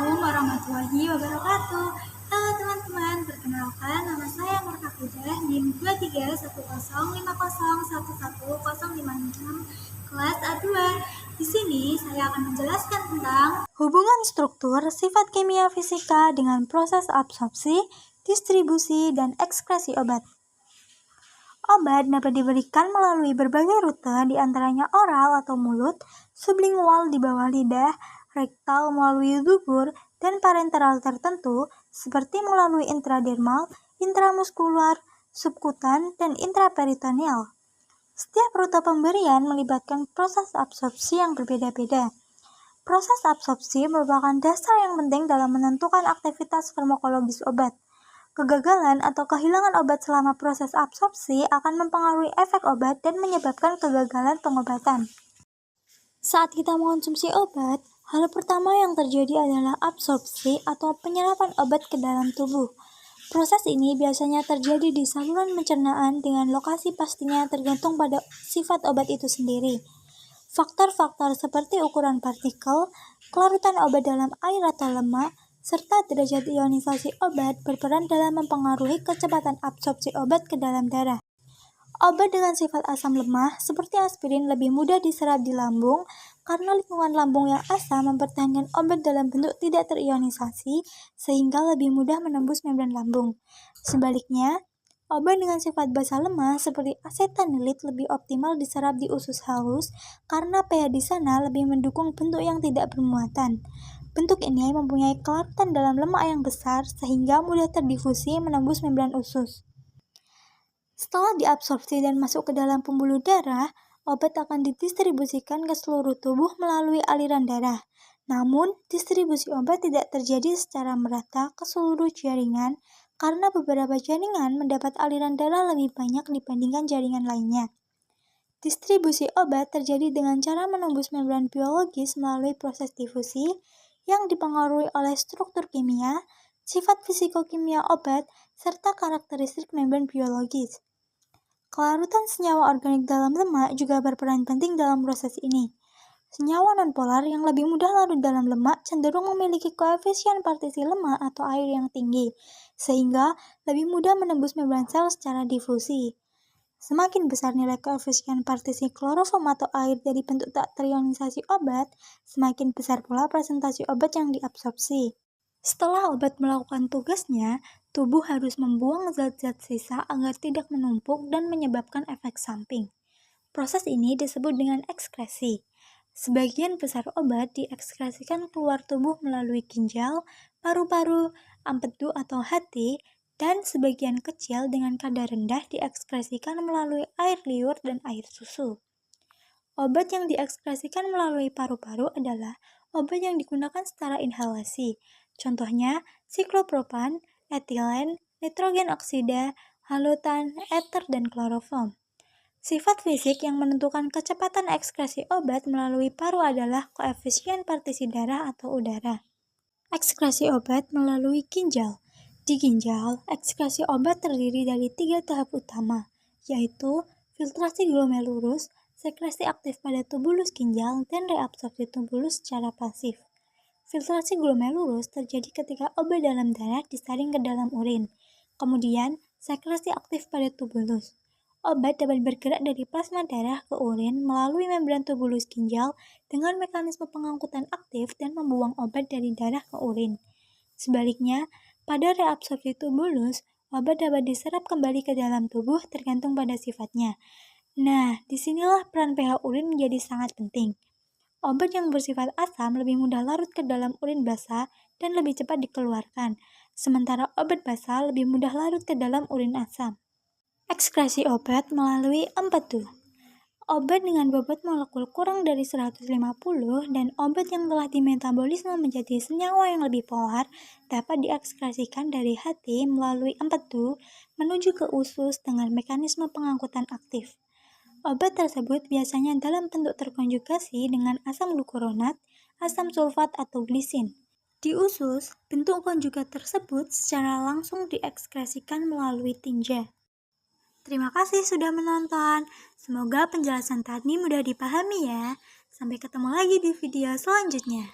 Assalamualaikum warahmatullahi wabarakatuh. Halo teman-teman, perkenalkan nama saya Nur Hafidah, NIM 231050111056 kelas A2. Di sini saya akan menjelaskan tentang hubungan struktur, sifat kimia fisika dengan proses absorpsi, distribusi, dan ekskresi obat. Obat dapat diberikan melalui berbagai rute, di antaranya oral atau mulut, sublingual di bawah lidah, rektal melalui dubur, dan parenteral tertentu, seperti melalui intradermal, intramuskular, subkutan, dan intraperitoneal. Setiap rute pemberian melibatkan proses absorpsi yang berbeda-beda. Proses absorpsi merupakan dasar yang penting dalam menentukan aktivitas farmakologis obat. Kegagalan atau kehilangan obat selama proses absorpsi akan mempengaruhi efek obat dan menyebabkan kegagalan pengobatan. Saat kita mengonsumsi obat, hal pertama yang terjadi adalah absorpsi atau penyerapan obat ke dalam tubuh. Proses ini biasanya terjadi di saluran pencernaan dengan lokasi pastinya tergantung pada sifat obat itu sendiri. Faktor-faktor seperti ukuran partikel, kelarutan obat dalam air atau lemak, serta derajat ionisasi obat berperan dalam mempengaruhi kecepatan absorpsi obat ke dalam darah. Obat dengan sifat asam lemah seperti aspirin lebih mudah diserap di lambung karena lingkungan lambung yang asam mempertahankan obat dalam bentuk tidak terionisasi sehingga lebih mudah menembus membran lambung. Sebaliknya, obat dengan sifat basa lemah seperti acetanilit lebih optimal diserap di usus halus karena pH di sana lebih mendukung bentuk yang tidak bermuatan. Bentuk ini mempunyai kelarutan dalam lemak yang besar sehingga mudah terdifusi menembus membran usus. Setelah diabsorpsi dan masuk ke dalam pembuluh darah, obat akan didistribusikan ke seluruh tubuh melalui aliran darah. Namun, distribusi obat tidak terjadi secara merata ke seluruh jaringan karena beberapa jaringan mendapat aliran darah lebih banyak dibandingkan jaringan lainnya. Distribusi obat terjadi dengan cara menembus membran biologis melalui proses difusi yang dipengaruhi oleh struktur kimia, sifat fisikokimia obat, serta karakteristik membran biologis. Kelarutan senyawa organik dalam lemak juga berperan penting dalam proses ini. Senyawa nonpolar yang lebih mudah larut dalam lemak cenderung memiliki koefisien partisi lemak atau air yang tinggi, sehingga lebih mudah menembus membran sel secara difusi. Semakin besar nilai koefisien partisi klorofom atau air dari bentuk tak terionisasi obat, semakin besar pula presentasi obat yang diabsorpsi. Setelah obat melakukan tugasnya, tubuh harus membuang zat-zat sisa agar tidak menumpuk dan menyebabkan efek samping. Proses ini disebut dengan ekskresi. Sebagian besar obat diekskresikan keluar tubuh melalui ginjal, paru-paru, empedu atau hati, dan sebagian kecil dengan kadar rendah diekskresikan melalui air liur dan air susu. Obat yang diekskresikan melalui paru-paru adalah obat yang digunakan secara inhalasi. Contohnya, siklopropan, etilen, nitrogen oksida, halutan, ether, dan kloroform. Sifat fisik yang menentukan kecepatan ekskresi obat melalui paru adalah koefisien partisi darah atau udara. Ekskresi obat melalui ginjal. Di ginjal, ekskresi obat terdiri dari 3 tahap utama, yaitu filtrasi glomerulus, sekresi aktif pada tubulus ginjal, dan reabsorpsi tubulus secara pasif. Filtrasi glomerulus terjadi ketika obat dalam darah disaring ke dalam urin. Kemudian, sekresi aktif pada tubulus. Obat dapat bergerak dari plasma darah ke urin melalui membran tubulus ginjal dengan mekanisme pengangkutan aktif dan membuang obat dari darah ke urin. Sebaliknya, pada reabsorpsi tubulus, obat dapat diserap kembali ke dalam tubuh tergantung pada sifatnya. Nah, disinilah peran pH urin menjadi sangat penting. Obat yang bersifat asam lebih mudah larut ke dalam urin basah dan lebih cepat dikeluarkan, sementara obat basah lebih mudah larut ke dalam urin asam. Ekskresi obat melalui empedu. Obat dengan bobot molekul kurang dari 150 dan obat yang telah dimetabolisme menjadi senyawa yang lebih polar dapat diekskresikan dari hati melalui empedu menuju ke usus dengan mekanisme pengangkutan aktif. Obat tersebut biasanya dalam bentuk terkonjugasi dengan asam glukuronat, asam sulfat atau glisin. Di usus, bentuk konjugat tersebut secara langsung diekskresikan melalui tinja. Terima kasih sudah menonton. Semoga penjelasan tadi mudah dipahami ya. Sampai ketemu lagi di video selanjutnya.